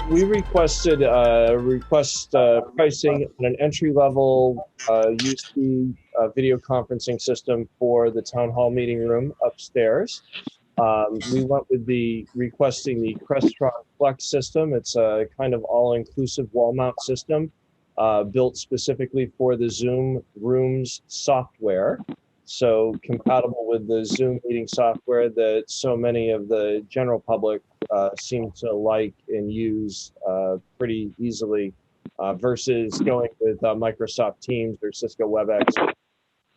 We requested pricing on an entry-level UC video conferencing system for the town hall meeting room upstairs. We went with requesting the Crestron Flex system. It's a kind of all-inclusive wall mount system built specifically for the Zoom Rooms software. So compatible with the Zoom meeting software that so many of the general public seem to like and use pretty easily versus going with Microsoft Teams or Cisco WebEx,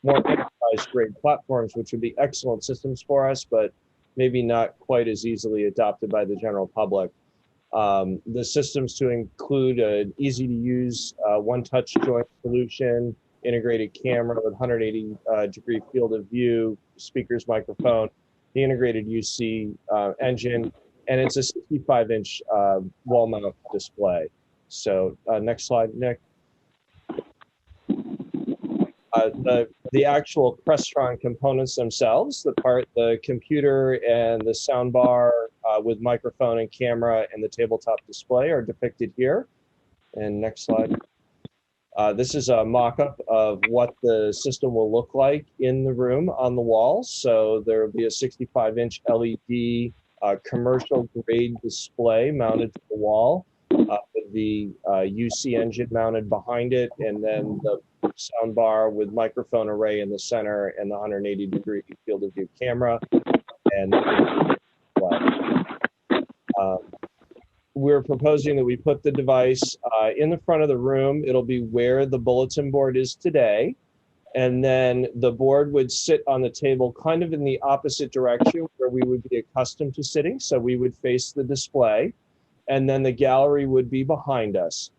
more enterprise-grade platforms, which would be excellent systems for us, but maybe not quite as easily adopted by the general public. The systems to include an easy-to-use one-touch joint solution, integrated camera with 180-degree field of view, speakers, microphone, the integrated UC engine, and it's a 65-inch wall mount display. So next slide, Nick. The actual Crestron components themselves, the computer and the sound bar with microphone and camera and the tabletop display are depicted here. And next slide. This is a mock-up of what the system will look like in the room on the walls. So there will be a 65-inch LED commercial grade display mounted to the wall with the UC engine mounted behind it, and then the sound bar with microphone array in the center and the 180-degree field of view camera. And we're proposing that we put the device in the front of the room. It'll be where the bulletin board is today. And then the board would sit on the table kind of in the opposite direction where we would be accustomed to sitting. So we would face the display, and then the gallery would be behind us.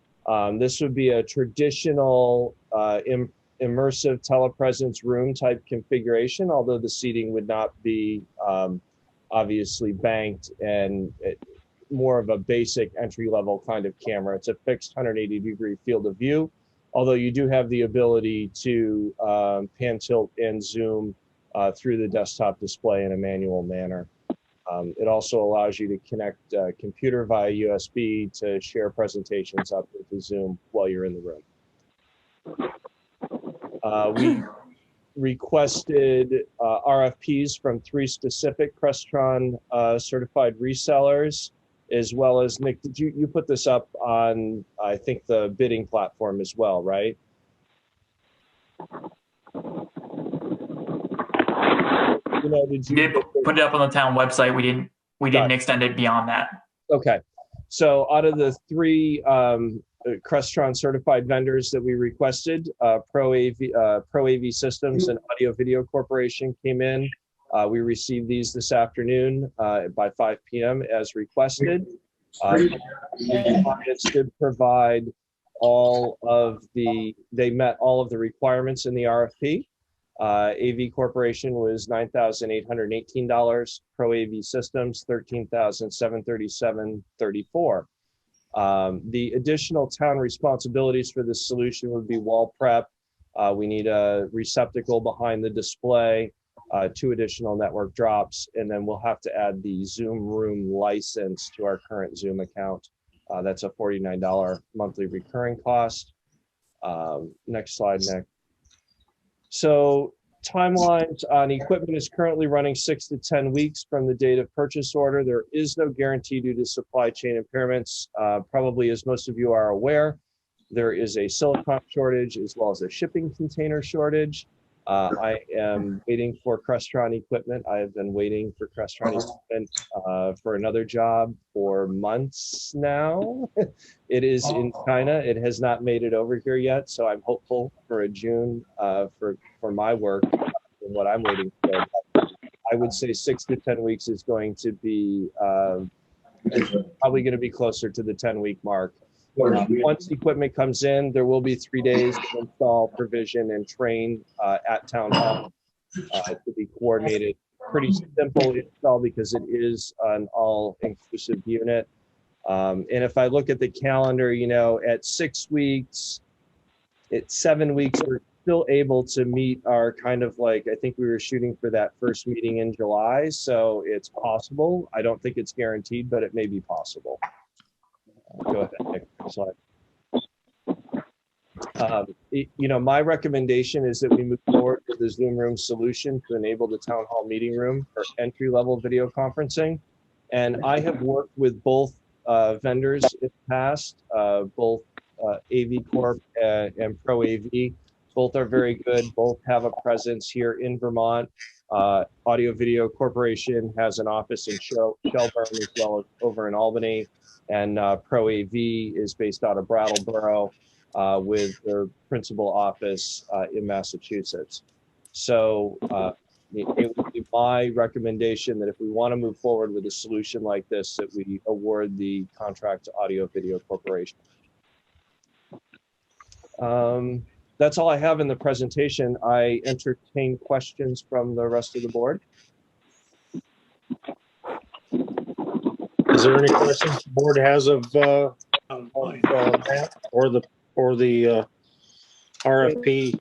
This would be a traditional immersive telepresence room type configuration, although the seating would not be obviously banked and more of a basic entry-level kind of camera. It's a fixed 180-degree field of view, although you do have the ability to pan, tilt, and zoom through the desktop display in a manual manner. It also allows you to connect computer via USB to share presentations up into Zoom while you're in the room. We requested RFPs from 3 specific Crestron certified resellers, as well as, Nick, did you put this up on, I think, the bidding platform as well, right? We did put it up on the town website. We didn't extend it beyond that. Okay. So out of the 3 Crestron certified vendors that we requested, Pro AV Systems and Audio Video Corporation came in. We received these this afternoon by 5 p.m. as requested. The clients did provide they met all of the requirements in the RFP. AV Corporation was $9,818. Pro AV Systems, $13,737.34. The additional town responsibilities for this solution would be wall prep. We need a receptacle behind the display, 2 additional network drops, and then we'll have to add the Zoom Room license to our current Zoom account. That's a $49 monthly recurring cost. Next slide, Nick. So timelines on equipment is currently running 6 to 10 weeks from the date of purchase order. There is no guarantee due to supply chain impairments. Probably, as most of you are aware, there is a silicon shortage as well as a shipping container shortage. I am waiting for Crestron equipment. I have been waiting for Crestron equipment for another job for months now. It is in China. It has not made it over here yet, so I'm hopeful for a June for my work and what I'm waiting for. I would say 6 to 10 weeks is going to be probably going to be closer to the 10-week mark. Once equipment comes in, there will be 3 days to install, provision, and train at Town Hall to be coordinated. Pretty simple install because it is an all-inclusive unit. And if I look at the calendar, at 6 weeks, at 7 weeks, we're still able to meet our kind of I think we were shooting for that first meeting in July. So it's possible. I don't think it's guaranteed, but it may be possible. Go ahead, Nick. Next slide. My recommendation is that we move forward with the Zoom room solution to enable the town hall meeting room for entry-level video conferencing. And I have worked with both vendors in the past, both AV Corp and Pro AV. Both are very good. Both have a presence here in Vermont. Audio Video Corporation has an office in Shelburne as well as over in Albany. And Pro AV is based out of Brattleboro with their principal office in Massachusetts. So it would be my recommendation that if we want to move forward with a solution like this, that we award the contract to Audio Video Corporation. That's all I have in the presentation. I entertain questions from the rest of the board. Is there any questions the board has of that or the RFP?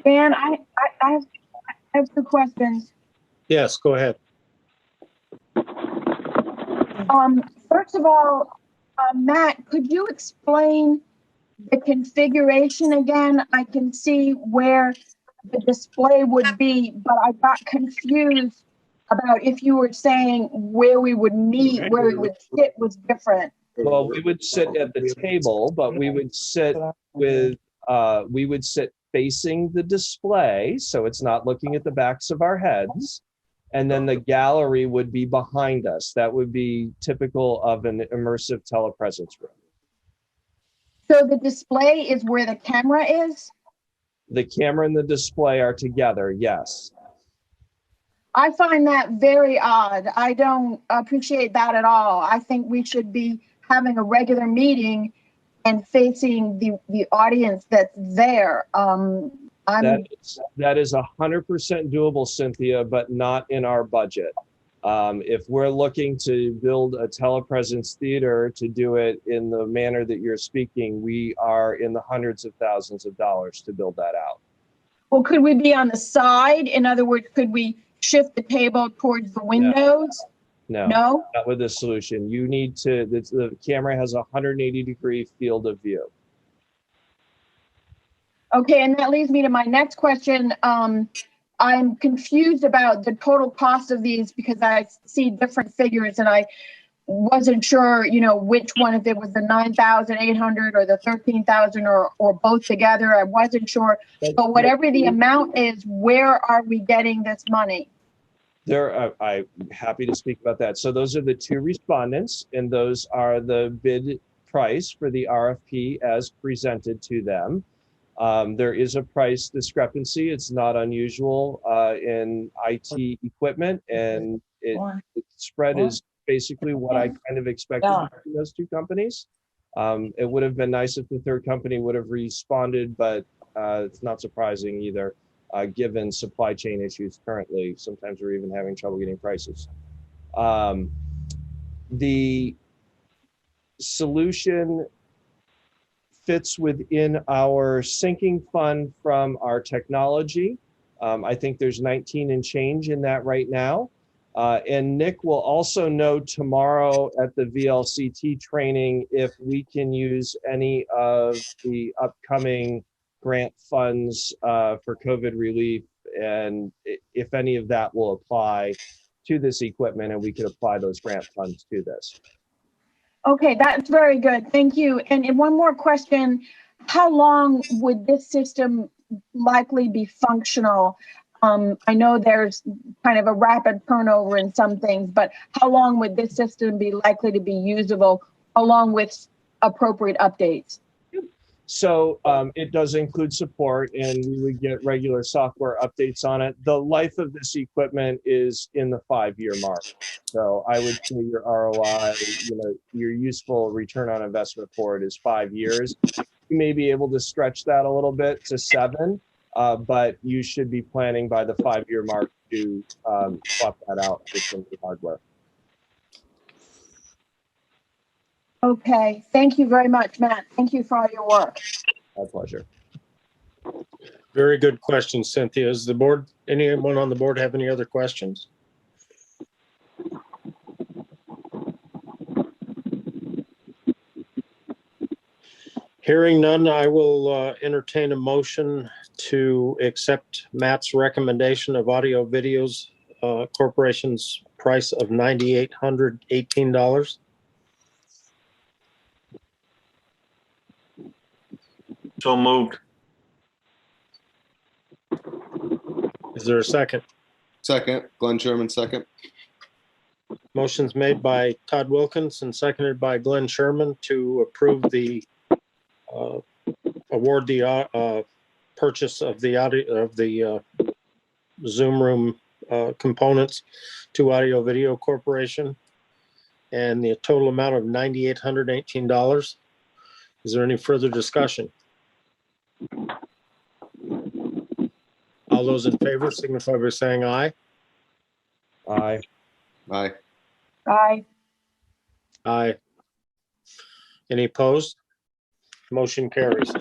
Dan, I have two questions. Yes, go ahead. First of all, Matt, could you explain the configuration again? I can see where the display would be, but I got confused about if you were saying where we would meet, where we would sit was different. Well, we would sit at the table, but we would sit facing the display, so it's not looking at the backs of our heads. And then the gallery would be behind us. That would be typical of an immersive telepresence room. So the display is where the camera is? The camera and the display are together, yes. I find that very odd. I don't appreciate that at all. I think we should be having a regular meeting and facing the audience that's there. That is 100% doable, Cynthia, but not in our budget. If we're looking to build a telepresence theater to do it in the manner that you're speaking, we are in the hundreds of thousands of dollars to build that out. Well, could we be on the side? In other words, could we shift the table towards the windows? No, no? Not with this solution. You need to, the camera has a 180-degree field of view. Okay, and that leads me to my next question. I'm confused about the total cost of these because I see different figures and I wasn't sure, which one, if it was the 9,800 or the 13,000 or both together. I wasn't sure. But whatever the amount is, where are we getting this money? I'm happy to speak about that. So those are the two respondents, and those are the bid price for the RFP as presented to them. There is a price discrepancy. It's not unusual in IT equipment, and the spread is basically what I kind of expected between those two companies. It would have been nice if the third company would have responded, but it's not surprising either, given supply chain issues currently. Sometimes we're even having trouble getting prices. The solution fits within our sinking fund from our technology. I think there's 19 and change in that right now. And Nick will also know tomorrow at the VLCT training if we can use any of the upcoming grant funds for COVID relief, and if any of that will apply to this equipment, and we could apply those grant funds to this. Okay, that's very good. Thank you. And one more question. How long would this system likely be functional? I know there's kind of a rapid turnover in some things, but how long would this system be likely to be usable along with appropriate updates? So it does include support, and we would get regular software updates on it. The life of this equipment is in the 5-year mark. So I would say your ROI, your useful return on investment for it is 5 years. You may be able to stretch that a little bit to 7, but you should be planning by the 5-year mark to swap that out for some new hardware. Okay, thank you very much, Matt. Thank you for all your work. My pleasure. Very good question, Cynthia. Is anyone on the board have any other questions? Hearing none, I will entertain a motion to accept Matt's recommendation of Audio Videos Corporation's price of $9,818. So moved. Is there a second? Second, Glenn Sherman, second. Motion's made by Todd Wilkins and seconded by Glenn Sherman to approve the award the purchase of the audio of the Zoom room components to Audio Video Corporation, and the total amount of $9,818. Is there any further discussion? All those in favor signify by saying aye. Aye. Aye. Aye. Aye. Any opposed? Motion carries.